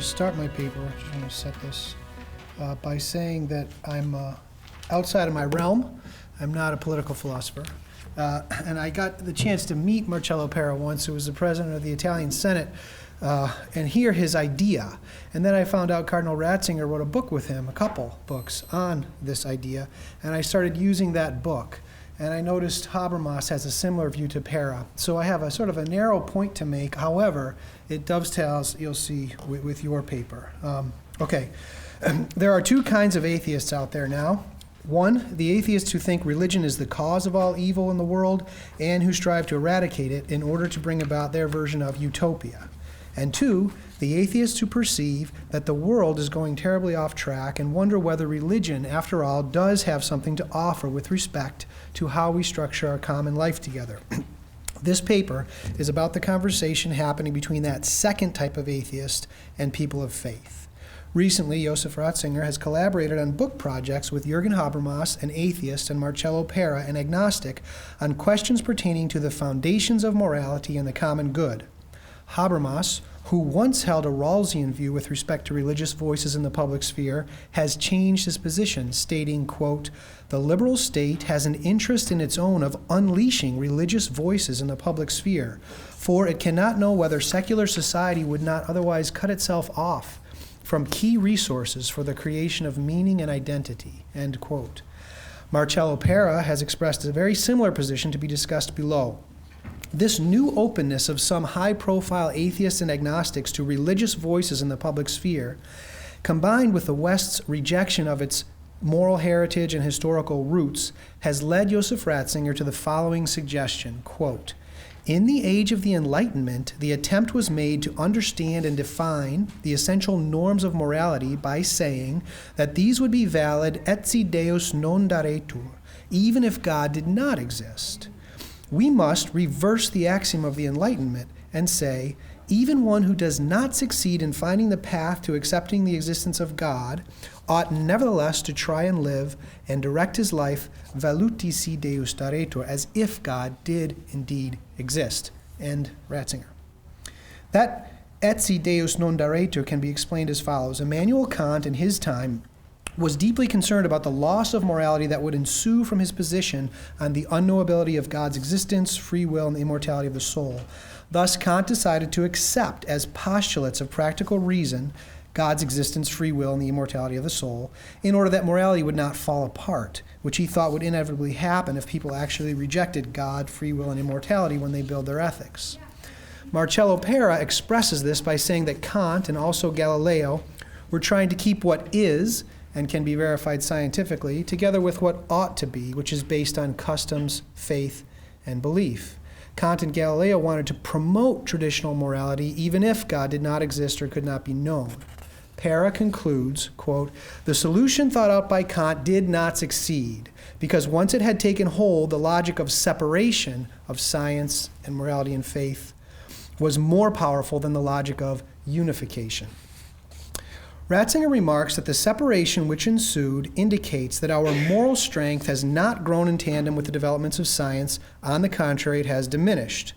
start my paper. I'm just going to set this by saying that I'm outside of my realm. I'm not a political philosopher. And I got the chance to meet Marcello Pera once, who was the president of the Italian Senate, and hear his idea. And then I found out Cardinal Ratzinger wrote a book with him, a couple books on this idea, and I started using that book. And I noticed Habermas has a similar view to Pera. So I have a sort of a narrow point to make. However, it dovetails, you'll see, with your paper. Okay. There are two kinds of atheists out there now. One, the atheists who think religion is the cause of all evil in the world and who strive to eradicate it in order to bring about their version of utopia. And two, the atheists who perceive that the world is going terribly off track and wonder whether religion, after all, does have something to offer with respect to how we structure our common life together. This paper is about the conversation happening between that second type of atheist and people of faith. Recently, Josef Ratzinger has collaborated on book projects with Jürgen Habermas, an atheist, and Marcello Pera, an agnostic, on questions pertaining to the foundations of morality and the common good. Habermas, who once held a Rawlsian view with respect to religious voices in the public sphere, has changed his position, stating, quote, "The liberal state has an interest in its own of unleashing religious voices in the public sphere, for it cannot know whether secular society would not otherwise cut itself off from key resources for the creation of meaning and identity," end quote. Marcello Pera has expressed a very similar position to be discussed below. This new openness of some high-profile atheists and agnostics to religious voices in the public sphere, combined with the West's rejection of its moral heritage and historical roots, has led Josef Ratzinger to the following suggestion, quote, "In the age of the Enlightenment, the attempt was made to understand and define the essential norms of morality by saying that these would be valid etsi Deus non daretur, even if God did not exist. We must reverse the axiom of the Enlightenment and say, even one who does not succeed in finding the path to accepting the existence of God ought nevertheless to try and live and direct his life valutisi Deus daretur, as if God did indeed exist," end Ratzinger. That etsi Deus non daretur can be explained as follows. Immanuel Kant in his time was deeply concerned about the loss of morality that would ensue from his position on the unknowability of God's existence, free will, and the immortality of the soul. Thus, Kant decided to accept as postulates of practical reason God's existence, free will, and the immortality of the soul, in order that morality would not fall apart, which he thought would inevitably happen if people actually rejected God, free will, and immortality when they build their ethics. Marcello Pera expresses this by saying that Kant and also Galileo were trying to keep what is and can be verified scientifically, together with what ought to be, which is based on customs, faith, and belief. Kant and Galileo wanted to promote traditional morality even if God did not exist or could not be known. Pera concludes, quote, "The solution thought out by Kant did not succeed, because once it had taken hold, the logic of separation of science and morality and faith was more powerful than the logic of unification." Ratzinger remarks that the separation which ensued indicates that our moral strength has not grown in tandem with the developments of science. On the contrary, it has diminished.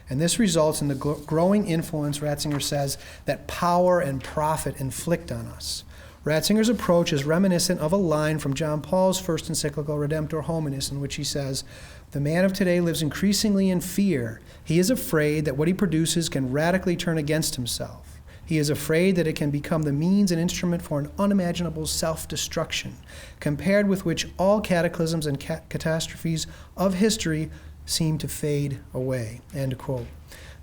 And this results in the growing influence, Ratzinger says, that power and profit inflict on us. Ratzinger's approach is reminiscent of a line from John Paul's first encyclical, Redemptor Hominis, in which he says, "The man of today lives increasingly in fear. He is afraid that what he produces can radically turn against himself. He is afraid that it can become the means and instrument for an unimaginable self-destruction, compared with which all cataclysms and catastrophes of history seem to fade away," end quote.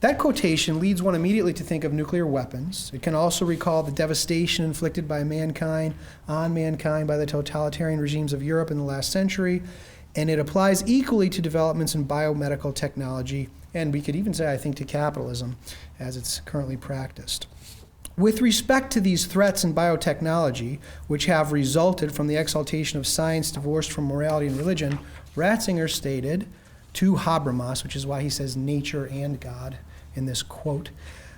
That quotation leads one immediately to think of nuclear weapons. It can also recall the devastation inflicted by mankind on mankind by the totalitarian regimes of Europe in the last century, and it applies equally to developments in biomedical technology, and we could even say, I think, to capitalism as it's currently practiced. With respect to these threats in biotechnology, which have resulted from the exaltation of science divorced from morality and religion, Ratzinger stated to Habermas, which is why he says nature and God in this quote,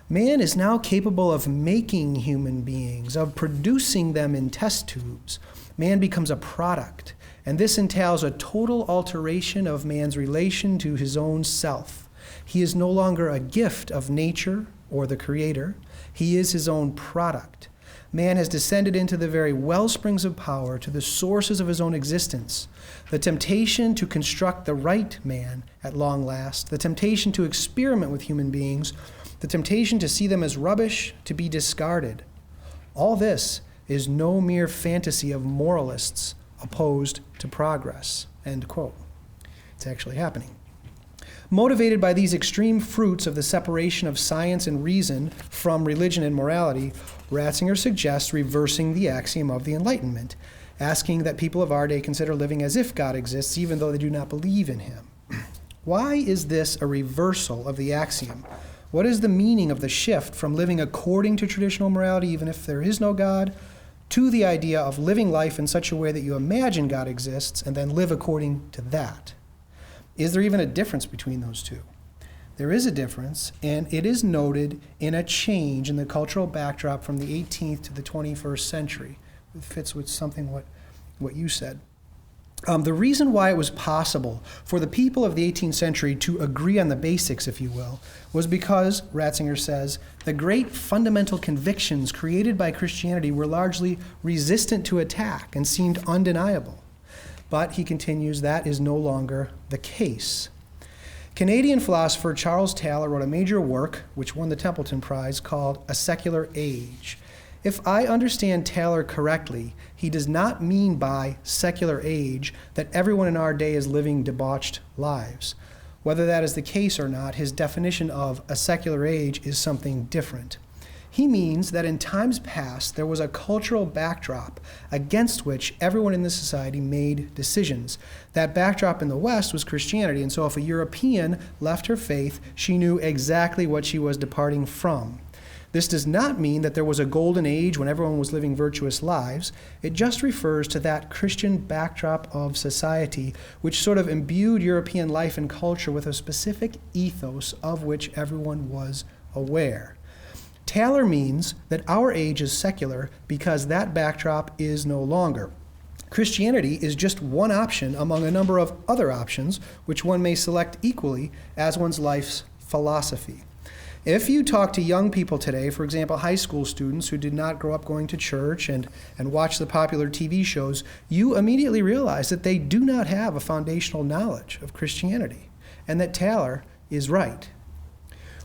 "Man is now capable of making human beings, of producing them in test tubes. Man becomes a product, and this entails a total alteration of man's relation to his own self. He is no longer a gift of nature, or the creator. He is his own product. Man has descended into the very wellsprings of power, to the sources of his own existence. The temptation to construct the right man at long last, the temptation to experiment with human beings, the temptation to see them as rubbish, to be discarded. All this is no mere fantasy of moralists opposed to progress. End quote. It's actually happening. Motivated by these extreme fruits of the separation of science and reason from religion and morality, Ratzinger suggests reversing the axiom of the Enlightenment, asking that people of our day consider living as if God exists, even though they do not believe in him. Why is this a reversal of the axiom? What is the meaning of the shift from living according to traditional morality, even if there is no God, to the idea of living life in such a way that you imagine God exists and then live according to that? Is there even a difference between those two? There is a difference, and it is noted in a change in the cultural backdrop from the 18th to the 21st century. It fits with something what you said. The reason why it was possible for the people of the 18th century to agree on the basics, if you will, was because, Ratzinger says, the great fundamental convictions created by Christianity were largely resistant to attack and seemed undeniable. But, he continues, that is no longer the case. Canadian philosopher Charles Taylor wrote a major work, which won the Templeton Prize, called A Secular Age. If I understand Taylor correctly, he does not mean by secular age that everyone in our day is living debauched lives. Whether that is the case or not, his definition of a secular age is something different. He means that in times past, there was a cultural backdrop against which everyone in the society made decisions. That backdrop in the West was Christianity, and so if a European left her faith, she knew exactly what she was departing from. This does not mean that there was a golden age when everyone was living virtuous lives. It just refers to that Christian backdrop of society, which sort of imbued European life and culture with a specific ethos of which everyone was aware. Taylor means that our age is secular because that backdrop is no longer. Christianity is just one option among a number of other options, which one may select equally as one's life's philosophy. If you talk to young people today, for example, high school students who did not grow up going to church and watch the popular TV shows, you immediately realize that they do not have a foundational knowledge of Christianity, and that Taylor is right.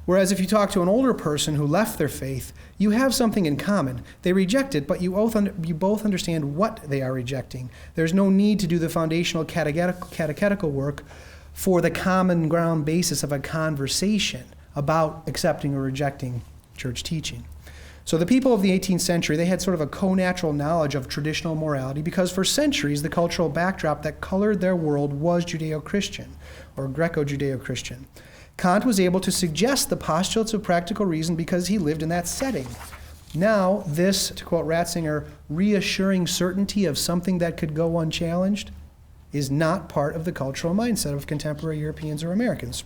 Whereas if you talk to an older person who left their faith, you have something in common. They reject it, but you both understand what they are rejecting. There's no need to do the foundational catechetical work for the common ground basis of a conversation about accepting or rejecting church teaching. So the people of the 18th century, they had sort of a co-natural knowledge of traditional morality because for centuries the cultural backdrop that colored their world was Judeo-Christian or Greco-Judeo-Christian. Kant was able to suggest the postulates of practical reason because he lived in that setting. Now, this, to quote Ratzinger, reassuring certainty of something that could go unchallenged is not part of the cultural mindset of contemporary Europeans or Americans.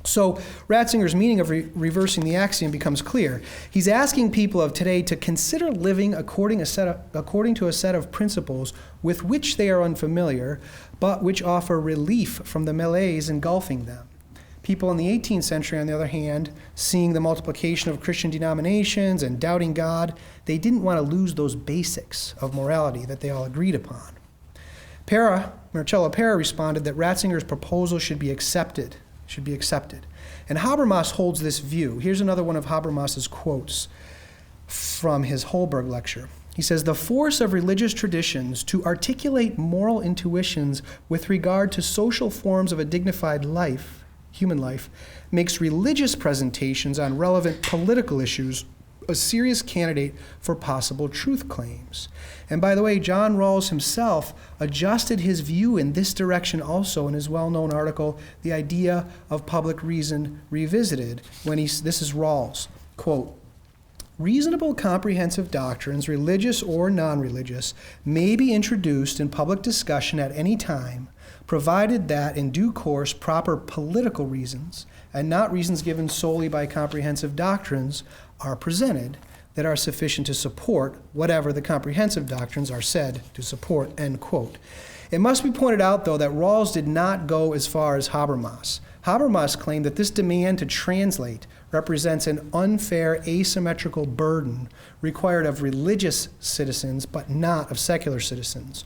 So Ratzinger's meaning of reversing the axiom becomes clear. He's asking people of today to consider living according to a set of principles with which they are unfamiliar, but which offer relief from the malaise engulfing them. People in the 18th century, on the other hand, seeing the multiplication of Christian denominations and doubting God, they didn't want to lose those basics of morality that they all agreed upon. Marcello Pera responded that Ratzinger's proposal should be accepted. And Habermas holds this view. Here's another one of Habermas's quotes from his Holberg lecture. He says, "The force of religious traditions to articulate moral intuitions with regard to social forms of a dignified life, human life, makes religious presentations on relevant political issues a serious candidate for possible truth claims." And by the way, John Rawls himself adjusted his view in this direction also in his well-known article, The Idea of Public Reason Revisited, this is Rawls, quote, "Reasonable comprehensive doctrines, religious or non-religious, may be introduced in public discussion at any time, provided that in due course proper political reasons, and not reasons given solely by comprehensive doctrines, are presented that are sufficient to support whatever the comprehensive doctrines are said to support," end quote. It must be pointed out, though, that Rawls did not go as far as Habermas. Habermas claimed that this demand to translate represents an unfair asymmetrical burden required of religious citizens but not of secular citizens.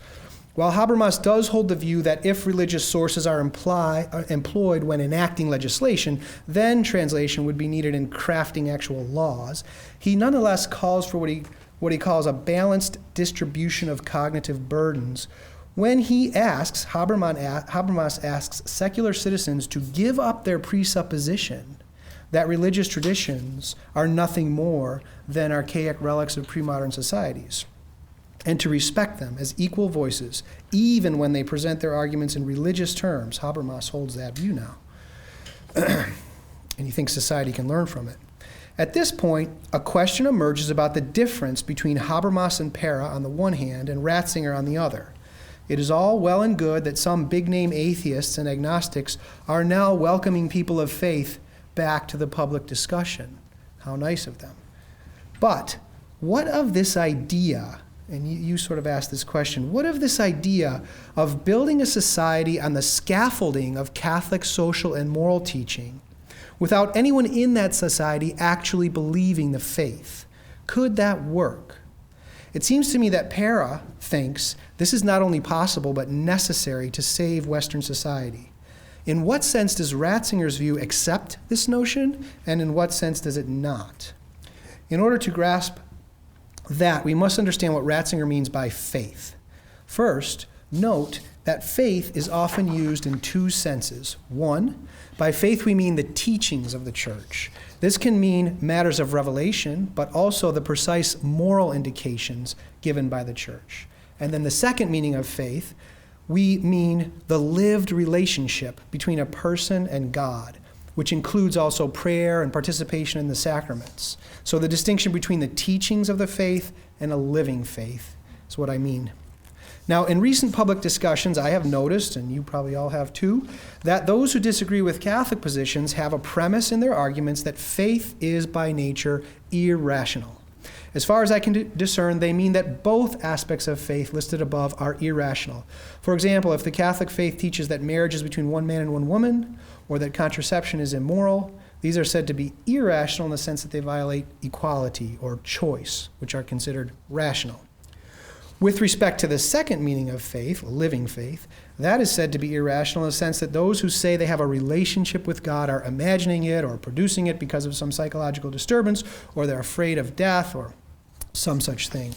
While Habermas does hold the view that if religious sources are employed when enacting legislation, then translation would be needed in crafting actual laws, he nonetheless calls for what he calls a balanced distribution of cognitive burdens. When he asks, Habermas asks secular citizens to give up their presupposition that religious traditions are nothing more than archaic relics of pre-modern societies, and to respect them as equal voices, even when they present their arguments in religious terms. Habermas holds that view now. And he thinks society can learn from it. At this point, a question emerges about the difference between Habermas and Pera on the one hand and Ratzinger on the other. It is all well and good that some big-name atheists and agnostics are now welcoming people of faith back to the public discussion. How nice of them. But what of this idea, and you sort of asked this question, what of this idea of building a society on the scaffolding of Catholic social and moral teaching without anyone in that society actually believing the faith? Could that work? It seems to me that Pera thinks this is not only possible but necessary to save Western society. In what sense does Ratzinger's view accept this notion, and in what sense does it not? In order to grasp that, we must understand what Ratzinger means by faith. First, note that faith is often used in two senses. One, by faith we mean the teachings of the church. This can mean matters of revelation, but also the precise moral indications given by the church. And then the second meaning of faith, we mean the lived relationship between a person and God, which includes also prayer and participation in the sacraments. So the distinction between the teachings of the faith and a living faith is what I mean. Now, in recent public discussions, I have noticed, and you probably all have too, that those who disagree with Catholic positions have a premise in their arguments that faith is by nature irrational. As far as I can discern, they mean that both aspects of faith listed above are irrational. For example, if the Catholic faith teaches that marriage is between one man and one woman, or that contraception is immoral, these are said to be irrational in the sense that they violate equality or choice, which are considered rational. With respect to the second meaning of faith, living faith, that is said to be irrational in the sense that those who say they have a relationship with God are imagining it or producing it because of some psychological disturbance, or they're afraid of death or some such thing.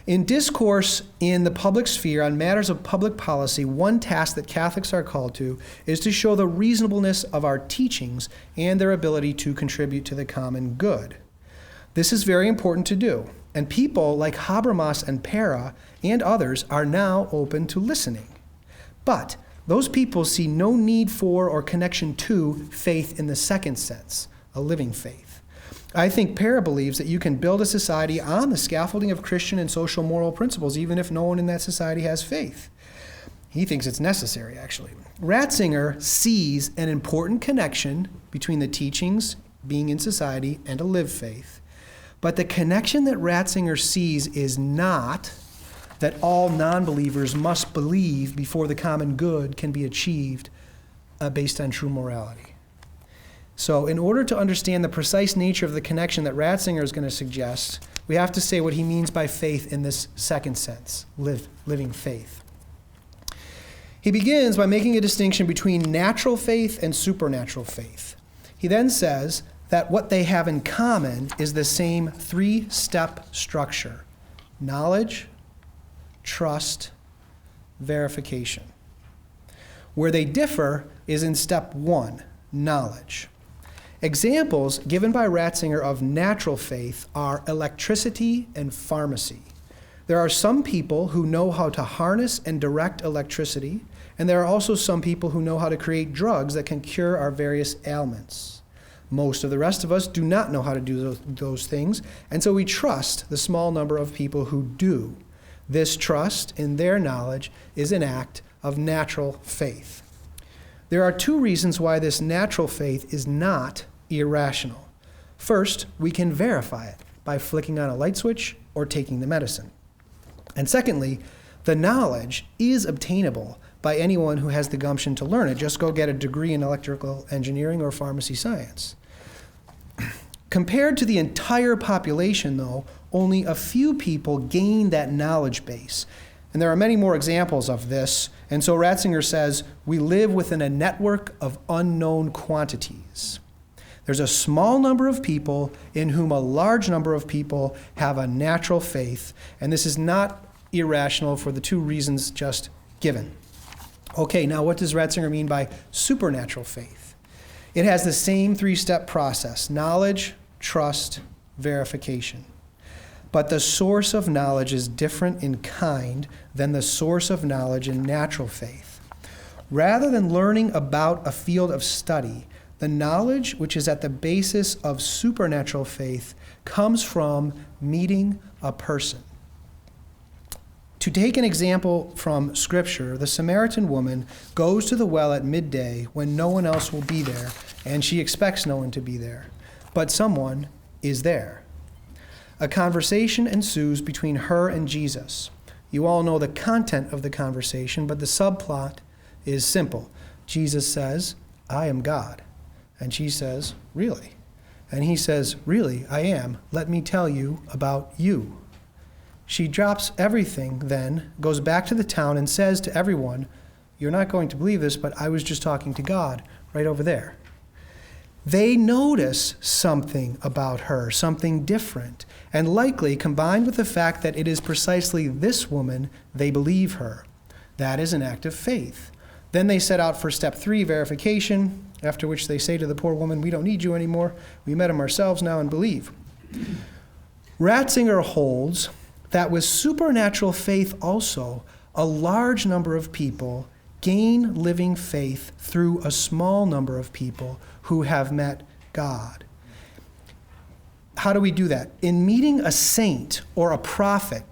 In discourse in the public sphere on matters of public policy, one task that Catholics are called to is to show the reasonableness of our teachings and their ability to contribute to the common good. This is very important to do, and people like Habermas and Pera and others are now open to listening. But those people see no need for or connection to faith in the second sense, a living faith. I think Pera believes that you can build a society on the scaffolding of Christian and social moral principles, even if no one in that society has faith. He thinks it's necessary, actually. Ratzinger sees an important connection between the teachings, being in society, and a lived faith. But the connection that Ratzinger sees is not that all non-believers must believe before the common good can be achieved based on true morality. So in order to understand the precise nature of the connection that Ratzinger is going to suggest, we have to say what he means by faith in this second sense, living faith. He begins by making a distinction between natural faith and supernatural faith. He then says that what they have in common is the same three-step structure: knowledge, trust, verification. Where they differ is in step one, knowledge. Examples given by Ratzinger of natural faith are electricity and pharmacy. There are some people who know how to harness and direct electricity, and there are also some people who know how to create drugs that can cure our various ailments. Most of the rest of us do not know how to do those things, and so we trust the small number of people who do. This trust in their knowledge is an act of natural faith. There are two reasons why this natural faith is not irrational. First, we can verify it by flicking on a light switch or taking the medicine. And secondly, The knowledge is obtainable by anyone who has the gumption to learn it. Just go get a degree in electrical engineering or pharmacy science. Compared to the entire population, though, only a few people gain that knowledge base. And there are many more examples of this. And so Ratzinger says, we live within a network of unknown quantities. There's a small number of people in whom a large number of people have a natural faith. And this is not irrational for the two reasons just given. Okay, now what does Ratzinger mean by supernatural faith? It has the same three-step process: knowledge, trust, verification. But the source of knowledge is different in kind than the source of knowledge in natural faith. Rather than learning about a field of study, the knowledge which is at the basis of supernatural faith comes from meeting a person. To take an example from Scripture, the Samaritan woman goes to the well at midday when no one else will be there, and she expects no one to be there. But someone is there. A conversation ensues between her and Jesus. You all know the content of the conversation, but the subplot is simple. Jesus says, "I am God." And she says, "Really?" And he says, "Really, I am. Let me tell you about you." She drops everything then, goes back to the town and says to everyone, "You're not going to believe this, but I was just talking to God right over there." They notice something about her, something different, and likely combined with the fact that it is precisely this woman, they believe her. That is an act of faith. Then they set out for step 3, verification, after which they say to the poor woman, "We don't need you anymore. We met him ourselves now and believe." Ratzinger holds that with supernatural faith also, a large number of people gain living faith through a small number of people who have met God. How do we do that? In meeting a saint or a prophet.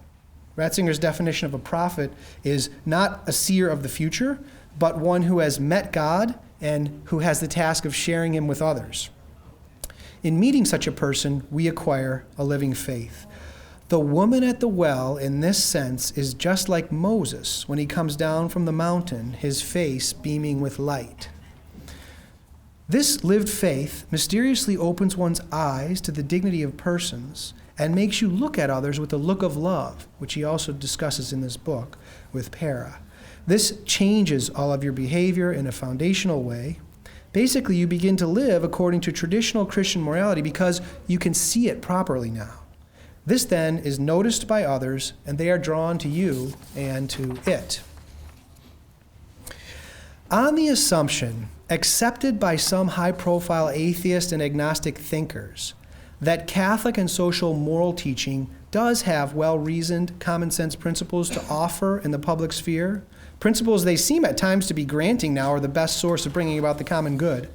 Ratzinger's definition of a prophet is not a seer of the future, but one who has met God and who has the task of sharing him with others. In meeting such a person, we acquire a living faith. The woman at the well, in this sense, is just like Moses when he comes down from the mountain, his face beaming with light. This lived faith mysteriously opens one's eyes to the dignity of persons and makes you look at others with a look of love, which he also discusses in this book with Pera. This changes all of your behavior in a foundational way. Basically, you begin to live according to traditional Christian morality because you can see it properly now. This then is noticed by others, and they are drawn to you and to it. On the assumption, accepted by some high-profile atheist and agnostic thinkers, that Catholic and social moral teaching does have well-reasoned, common-sense principles to offer in the public sphere, principles they seem at times to be granting now are the best source of bringing about the common good,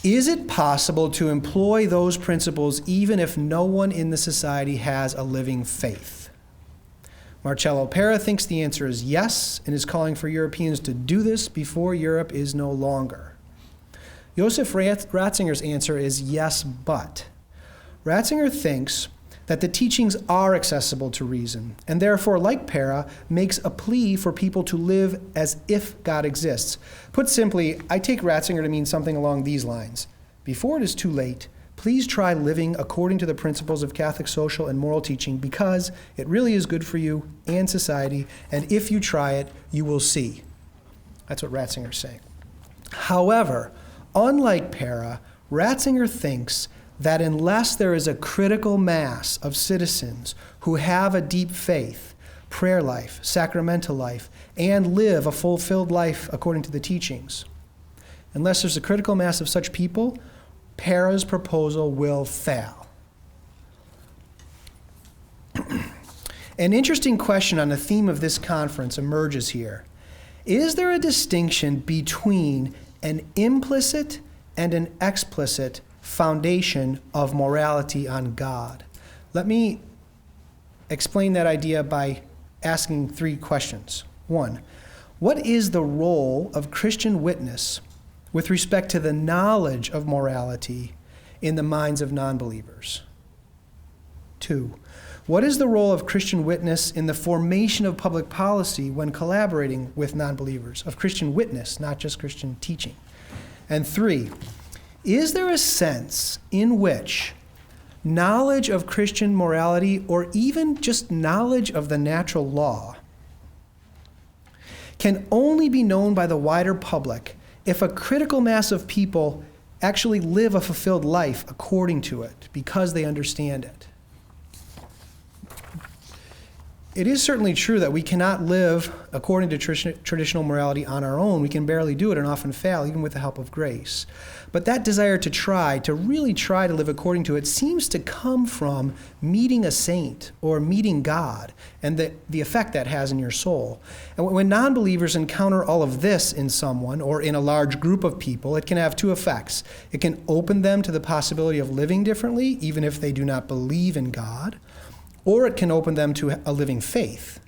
is it possible to employ those principles even if no one in the society has a living faith? Marcello Pera thinks the answer is yes and is calling for Europeans to do this before Europe is no longer. Joseph Ratzinger's answer is yes, but. Ratzinger thinks that the teachings are accessible to reason, and therefore, like Pera, makes a plea for people to live as if God exists. Put simply, I take Ratzinger to mean something along these lines. Before it is too late, please try living according to the principles of Catholic social and moral teaching because it really is good for you and society, and if you try it, you will see. That's what Ratzinger's saying. However, unlike Pera, Ratzinger thinks that unless there is a critical mass of citizens who have a deep faith, prayer life, sacramental life, and live a fulfilled life according to the teachings, unless there's a critical mass of such people, Pera's proposal will fail. An interesting question on the theme of this conference emerges here. Is there a distinction between an implicit and an explicit foundation of morality on God? Let me explain that idea by asking 3 questions. 1, what is the role of Christian witness with respect to the knowledge of morality in the minds of non-believers? 2, What is the role of Christian witness in the formation of public policy when collaborating with non-believers? Of Christian witness, not just Christian teaching. And 3, is there a sense in which knowledge of Christian morality, or even just knowledge of the natural law, can only be known by the wider public if a critical mass of people actually live a fulfilled life according to it, because they understand it? It is certainly true that we cannot live according to traditional morality on our own. We can barely do it and often fail, even with the help of grace. But that desire to really try to live according to it, seems to come from meeting a saint or meeting God, and the effect that has in your soul. And when non-believers encounter all of this in someone or in a large group of people, it can have 2 effects. It can open them to the possibility of living differently, even if they do not believe in God, or it can open them to a living faith.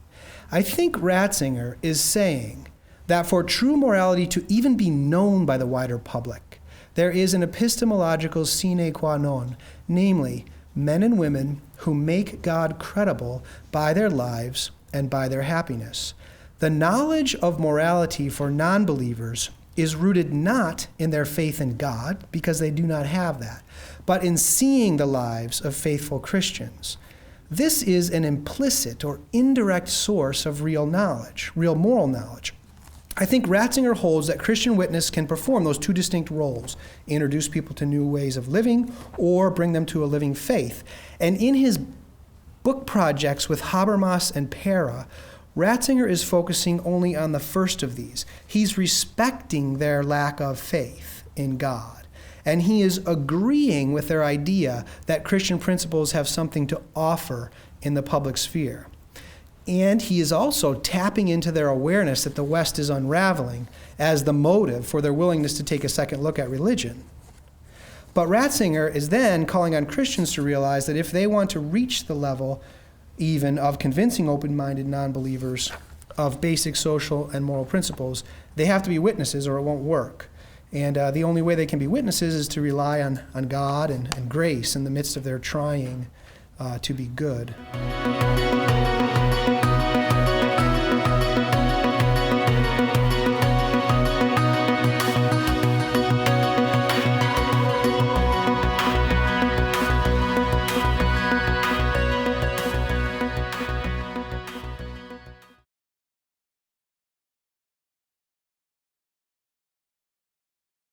I think Ratzinger is saying that for true morality to even be known by the wider public, there is an epistemological sine qua non, namely, men and women who make God credible by their lives and by their happiness. The knowledge of morality for non-believers is rooted not in their faith in God, because they do not have that, but in seeing the lives of faithful Christians. This is an implicit or indirect source of real knowledge, real moral knowledge. I think Ratzinger holds that Christian witness can perform those 2 distinct roles: introduce people to new ways of living or bring them to a living faith. And in his book projects with Habermas and Pera, Ratzinger is focusing only on the first of these. He's respecting their lack of faith in God. And he is agreeing with their idea that Christian principles have something to offer in the public sphere. And he is also tapping into their awareness that the West is unraveling as the motive for their willingness to take a second look at religion. But Ratzinger is then calling on Christians to realize that if they want to reach the level even of convincing open-minded non-believers of basic social and moral principles, they have to be witnesses or it won't work. And the only way they can be witnesses is to rely on God and grace in the midst of their trying to be good.